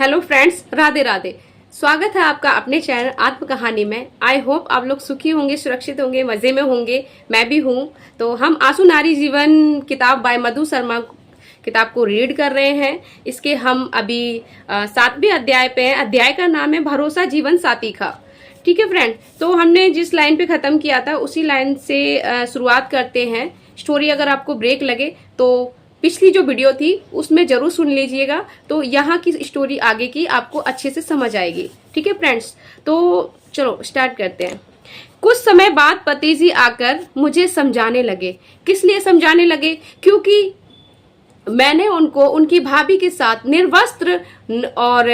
Hello friends, Radhe Radhe. स्वागत है आपका अपने चैनल आत्म कहानी में। आई होप आप लोग सुखी होंगे, सुरक्षित होंगे, मजे में होंगे। मैं भी हूँ। तो हम आंसू नारी जीवन किताब बाय मधु शर्मा किताब को रीड कर रहे हैं। इसके हम अभी 7वें अध्याय पे हैं। अध्याय का नाम है भरोसा जीवन साथी का। ठीक है फ्रेंड, तो हमने जिस लाइन पे खत्म किया था उसी लाइन से शुरुआत करते हैं। स्टोरी अगर आपको ब्रेक लगे तो पिछली जो वीडियो थी उसमें जरूर सुन लीजिएगा, तो यहाँ की स्टोरी आगे की आपको अच्छे से समझ आएगी। ठीक है फ्रेंड्स, तो चलो स्टार्ट करते हैं। कुछ समय बाद पति जी आकर मुझे समझाने लगे। किस लिए समझाने लगे? क्योंकि मैंने उनको उनकी भाभी के साथ निर्वस्त्र और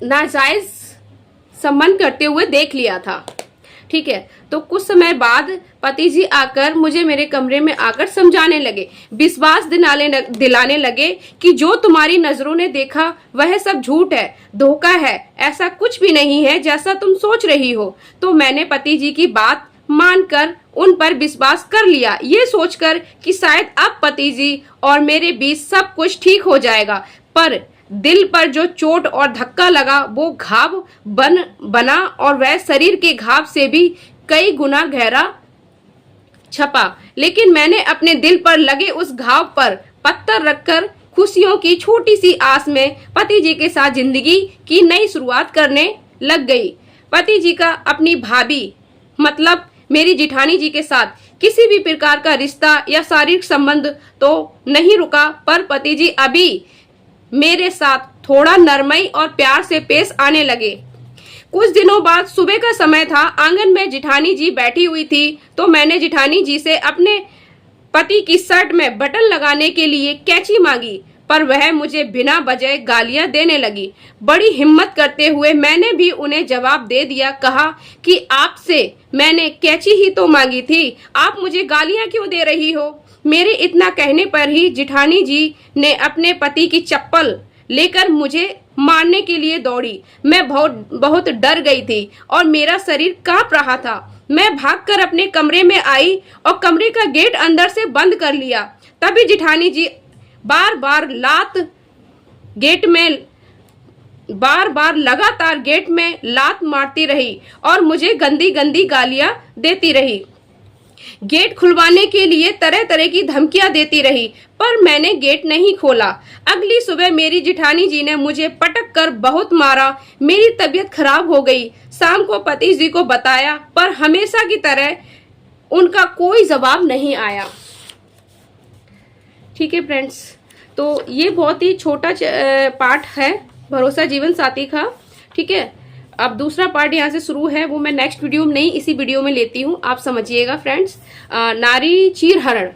नाजायज संबंध करते हुए देख लिया था। ठीक है, तो कुछ समय बाद पति जी आकर मुझे मेरे कमरे में आकर समझाने लगे, विश्वास दिलाने लगे कि जो तुम्हारी नजरों ने देखा वह सब झूठ है, धोखा है, ऐसा कुछ भी नहीं है जैसा तुम सोच रही हो। तो मैंने पति जी की बात मानकर उन पर विश्वास कर लिया, ये सोचकर कि शायद अब पति जी और मेरे बीच सब कुछ ठीक हो जाएगा। पर दिल पर जो चोट और धक्का लगा वो घाव बना और वह शरीर के घाव से भी कई गुना गहरा छपा। लेकिन मैंने अपने दिल पर लगे उस घाव पर पत्थर रखकर खुशियों की छोटी सी आस में पति जी के साथ जिंदगी की नई शुरुआत करने लग गई। पति जी का अपनी भाभी मतलब मेरी जिठानी जी के साथ किसी भी प्रकार का रिश्ता या शारीरिक संबंध तो नहीं रुका, पर पति जी अभी मेरे साथ थोड़ा नरमई और प्यार से पेश आने लगे। कुछ दिनों बाद सुबह का समय था। आंगन में जिठानी जी बैठी हुई थी, तो मैंने जिठानी जी से अपने पति की शर्ट में बटन लगाने के लिए कैंची मांगी, पर वह मुझे बिना वजह गालियां देने लगी। बड़ी हिम्मत करते हुए मैंने भी उन्हें जवाब दे दिया। कहा कि आपसे मैंने कैंची ही तो मांगी थी, आप मुझे गालियां क्यों दे रही हो? मेरे इतना कहने पर ही जिठानी जी ने अपने पति की चप्पल लेकर मुझे मारने के लिए दौड़ी। मैं बहुत डर गई थी और मेरा शरीर कांप रहा था। मैं भागकर अपने कमरे में आई और कमरे का गेट अंदर से बंद कर लिया। तभी जिठानी जी बार बार लगातार गेट में लात मारती रही और मुझे गंदी गंदी गालियां देती रही। गेट खुलवाने के लिए तरह तरह की धमकियां देती रही, पर मैंने गेट नहीं खोला। अगली सुबह मेरी जिठानी जी ने मुझे पटक कर बहुत मारा। मेरी तबीयत खराब हो गई। शाम को पति जी को बताया, पर हमेशा की तरह उनका कोई जवाब नहीं आया। ठीक है फ्रेंड्स, तो ये बहुत ही छोटा पार्ट है भरोसा जीवन साथी का। ठीक है, अब दूसरा पार्ट यहाँ से शुरू है, वो मैं नेक्स्ट वीडियो में नहीं इसी वीडियो में लेती हूँ, आप समझिएगा फ्रेंड्स। नारी चीरहरण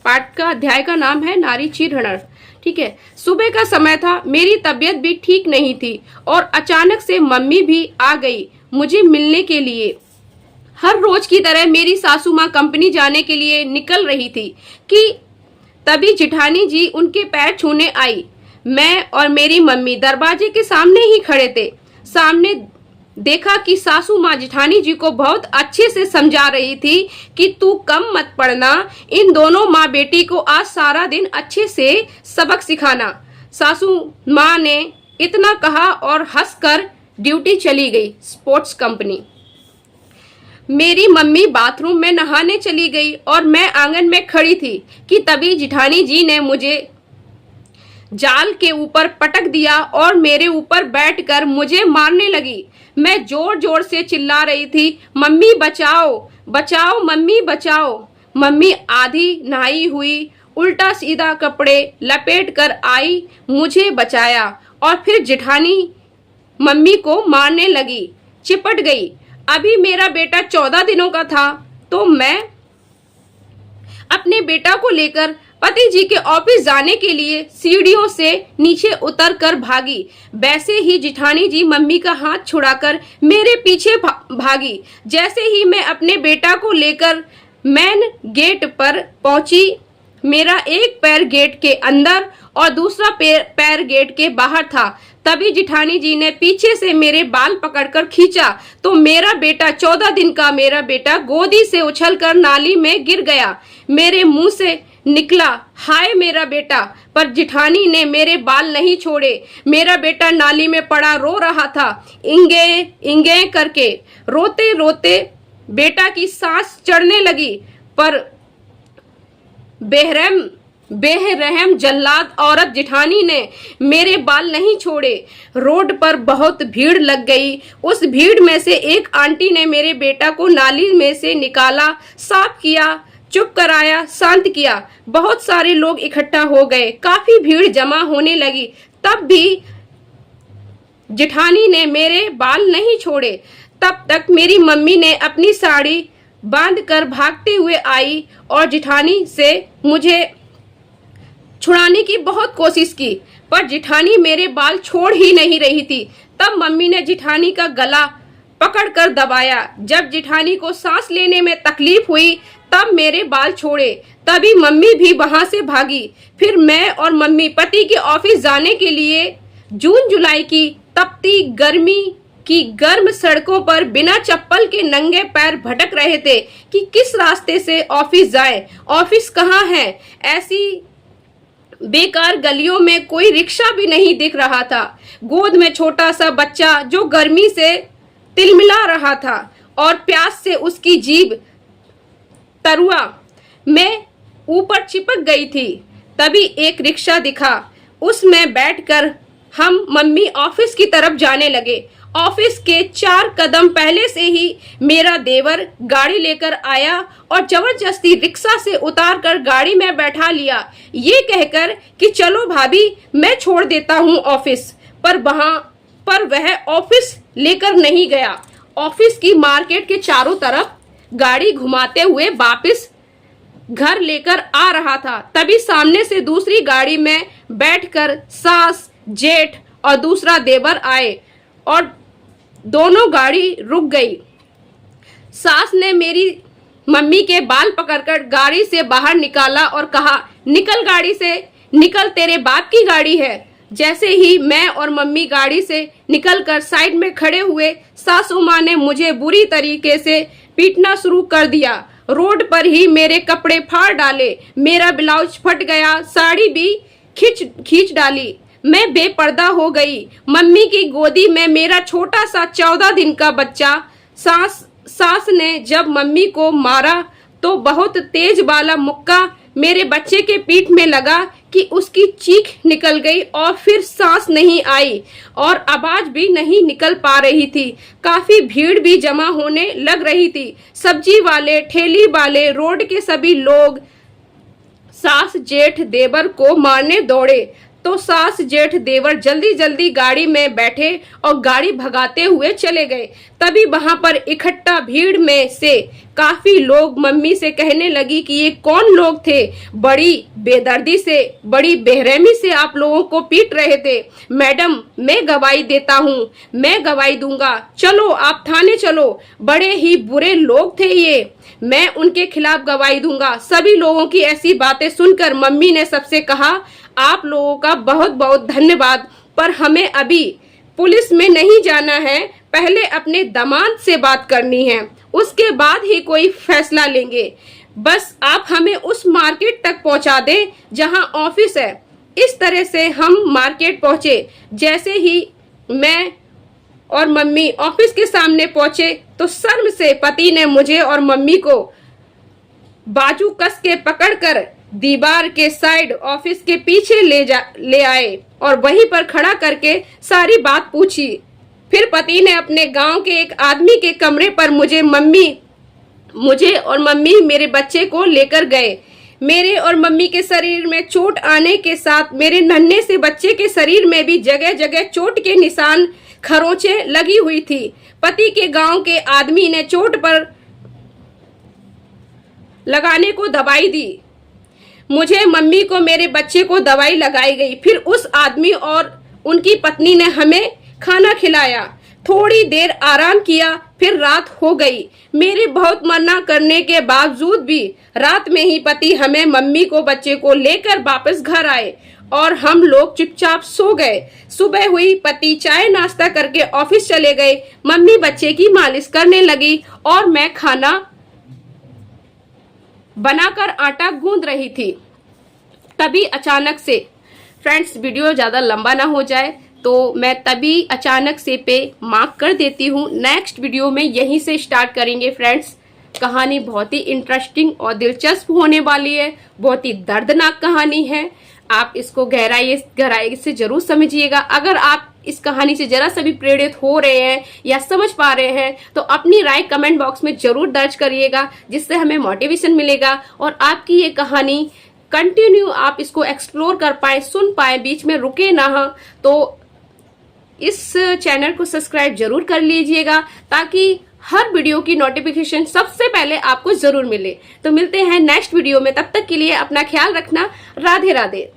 पार्ट का अध्याय का नाम है नारी चीरहरण। ठीक है, सुबह का समय था। मेरी तबीयत भी ठीक नहीं थी और अचानक से मम्मी भी आ गई मुझे मिलने के लिए। हर रोज की तरह मेरी सासू माँ कंपनी जाने के लिए निकल रही थी कि तभी जिठानी जी उनके पैर छूने आई। मैं और मेरी मम्मी दरवाजे के सामने ही खड़े थे। सामने देखा कि सासू माँ जिठानी जी को बहुत अच्छे से समझा रही थी कि तू कम मत पढ़ना, इन दोनों माँ बेटी को आज सारा दिन अच्छे से सबक सिखाना। सासू माँ ने इतना कहा और हंसकर ड्यूटी चली गई स्पोर्ट्स कंपनी। मेरी मम्मी बाथरूम में नहाने चली गई और मैं आंगन में खड़ी थी कि तभी जिठानी जी ने मुझे जाल के ऊपर पटक दिया और मेरे ऊपर बैठकर मुझे मारने लगी। मैं जोर जोर से चिल्ला रही थी, मम्मी बचाओ बचाओ, मम्मी बचाओ। मम्मी आधी नहाई हुई उल्टा सीधा कपड़े लपेट कर आई, मुझे बचाया और फिर जिठानी मम्मी को मारने लगी, चिपट गई। अभी मेरा बेटा 14 दिनों का था, तो मैं अपने बेटा को लेकर पति जी के ऑफिस जाने के लिए सीढ़ियों से नीचे उतर कर भागी। वैसे ही जिठानी जी मम्मी का हाथ छुड़ाकर मेरे पीछे भागी। जैसे ही मैं अपने बेटा को लेकर मेन गेट पर पहुंची, मेरा एक पैर गेट के अंदर और दूसरा पैर गेट के बाहर था। तभी जिठानी जी ने पीछे से मेरे बाल पकड़कर खींचा तो मेरा बेटा 14 दिन का मेरा बेटा गोदी से उछलकर नाली में गिर गया। मेरे मुंह से निकला, हाय मेरा बेटा, पर जिठानी ने मेरे बाल नहीं छोड़े। मेरा बेटा नाली में पड़ा रो रहा था, इंगे इंगे करके। रोते रोते बेटा की सांस चढ़ने लगी, पर बेरहम जल्लाद औरत जिठानी ने मेरे बाल नहीं छोड़े। रोड पर बहुत भीड़ लग गई। उस भीड़ में से एक आंटी ने मेरे बेटा को नाली में से निकाला, साफ किया, चुप कराया, शांत किया। बहुत सारे लोग इकट्ठा हो गए, काफी भीड़ जमा होने लगी। तब भी जिठानी ने मेरे बाल नहीं छोड़े। तब तक मेरी मम्मी ने अपनी साड़ी बांधकर भागते हुए आई और जिठानी से मुझे छुड़ाने की बहुत कोशिश की, पर जिठानी मेरे बाल छोड़ ही नहीं रही थी। तब मम्मी ने जिठानी का गला पकड़कर दबाया। जब जिठानी को सांस लेने में तकलीफ हुई, तब मेरे बाल छोड़े। तभी मम्मी भी वहां से भागी। फिर मैं और मम्मी पति के ऑफिस जाने के लिए जून जुलाई की तपती गर्मी की गर्म सड़कों पर बिना चप्पल के नंगे पैर भटक रहे थे कि किस रास्ते से ऑफिस जाएं। ऑफिस कहाँ है? ऐसी बेकार गलियों में कोई रिक्शा भी नहीं दिख रहा था। गोद में छोटा सा बच्चा जो गर्मी से तिलमिला रहा था और प्यास से उसकी जीभ तरुआ में ऊपर चिपक गई थी। तभी एक रिक्शा दिखा, उसमें बैठकर हम मम्मी ऑफिस की तरफ जाने लगे। ऑफिस के 4 कदम पहले से ही मेरा देवर गाड़ी लेकर आया और जबरदस्ती रिक्शा से उतारकर गाड़ी में बैठा लिया, ये कहकर कि चलो भाभी मैं छोड़ देता हूँ ऑफिस। पर वह ऑफिस लेकर नहीं गया। ऑफिस की मार्केट के चारों तरफ गाड़ी घुमाते हुए वापस घर लेकर आ रहा था। तभी सामने से दूसरी गाड़ी में बैठकर सास, जेठ और दूसरा देवर आए और दोनों गाड़ी रुक गई। सास ने मेरी मम्मी के बाल पकड़कर गाड़ी से बाहर निकाला और कहा, निकल गाड़ी से, निकल, तेरे बाप की गाड़ी है। जैसे ही मैं और मम्मी गाड़ी से निकलकर साइड में खड़े हुए, सासू माँ ने मुझे बुरी तरीके से पीटना शुरू कर दिया। रोड पर ही मेरे कपड़े फाड़ डाले, मेरा ब्लाउज फट गया, साड़ी भी खींच डाली। मैं बेपर्दा हो गई। मम्मी की गोदी में मेरा छोटा सा 14 दिन का बच्चा। सास ने जब मम्मी को मारा तो बहुत तेज वाला मुक्का मेरे बच्चे के पीठ में लगा कि उसकी चीख निकल गई और फिर सांस नहीं आई और आवाज भी नहीं निकल पा रही थी। काफी भीड़ भी जमा होने लग रही थी। सब्जी वाले, ठेली वाले, रोड के सभी लोग सास, जेठ, देवर को मारने दौड़े। तो सास, जेठ, देवर जल्दी जल्दी गाड़ी में बैठे और गाड़ी भगाते हुए चले गए। तभी वहां पर इकट्ठा भीड़ में से काफी लोग मम्मी से कहने लगी कि ये कौन लोग थे, बड़ी बेदर्दी से, बड़ी बेरहमी से आप लोगों को पीट रहे थे। मैडम मैं गवाही देता हूँ, मैं गवाही दूंगा, चलो आप थाने चलो, बड़े ही बुरे लोग थे ये, मैं उनके खिलाफ गवाही दूंगा। सभी लोगों की ऐसी बातें सुनकर मम्मी ने सबसे कहा, आप लोगों का बहुत बहुत धन्यवाद, पर हमें अभी पुलिस में नहीं जाना है, पहले अपने दामाद से बात करनी है, उसके बाद ही कोई फैसला लेंगे। बस आप हमें उस मार्केट तक पहुंचा दें जहां ऑफिस है। इस तरह से हम मार्केट पहुंचे। जैसे ही मैं और मम्मी ऑफिस के सामने पहुंचे तो शर्म से पति ने मुझे और मम्मी को बाजू कस के पकड़कर दीवार के साइड ऑफिस के पीछे ले आए और वहीं पर खड़ा करके सारी बात पूछी। फिर पति ने अपने गांव के एक आदमी के कमरे पर मुझे और मम्मी मेरे बच्चे को लेकर गए। मेरे और मम्मी के शरीर में चोट आने के साथ मेरे नन्हे से बच्चे के शरीर में भी जगह जगह चोट के निशान, खरोंचे लगी हुई थी। पति के गांव के आदमी ने चोट पर लगाने को दवाई दी। मुझे, मम्मी को, मेरे बच्चे को दवाई लगाई गई। फिर उस आदमी और उनकी पत्नी ने हमें खाना खिलाया। थोड़ी देर आराम किया, फिर रात हो गई। मेरे बहुत मना करने के बावजूद भी रात में ही पति हमें, मम्मी को, बच्चे को लेकर वापस घर आए और हम लोग चुपचाप सो गए। सुबह हुई, पति चाय नाश्ता करके ऑफिस चले गए। मम्मी बच्चे की मालिश करने लगी और मैं खाना बनाकर आटा गूंद रही थी। तभी अचानक से, फ्रेंड्स वीडियो ज़्यादा लंबा ना हो जाए तो मैं तभी अचानक से पे मार्क कर देती हूँ। नेक्स्ट वीडियो में यहीं से स्टार्ट करेंगे फ्रेंड्स। कहानी बहुत ही इंटरेस्टिंग और दिलचस्प होने वाली है, बहुत ही दर्दनाक कहानी है। आप इसको गहराई से जरूर समझिएगा। अगर आप इस कहानी से जरा सा भी प्रेरित हो रहे हैं या समझ पा रहे हैं तो अपनी राय कमेंट बॉक्स में जरूर दर्ज करिएगा, जिससे हमें मोटिवेशन मिलेगा और आपकी ये कहानी कंटिन्यू आप इसको एक्सप्लोर कर पाए, सुन पाए, बीच में रुके ना। तो इस चैनल को सब्सक्राइब जरूर कर लीजिएगा ताकि हर वीडियो की नोटिफिकेशन सबसे पहले आपको जरूर मिले। तो मिलते हैं नेक्स्ट वीडियो में, तब तक के लिए अपना ख्याल रखना। राधे राधे।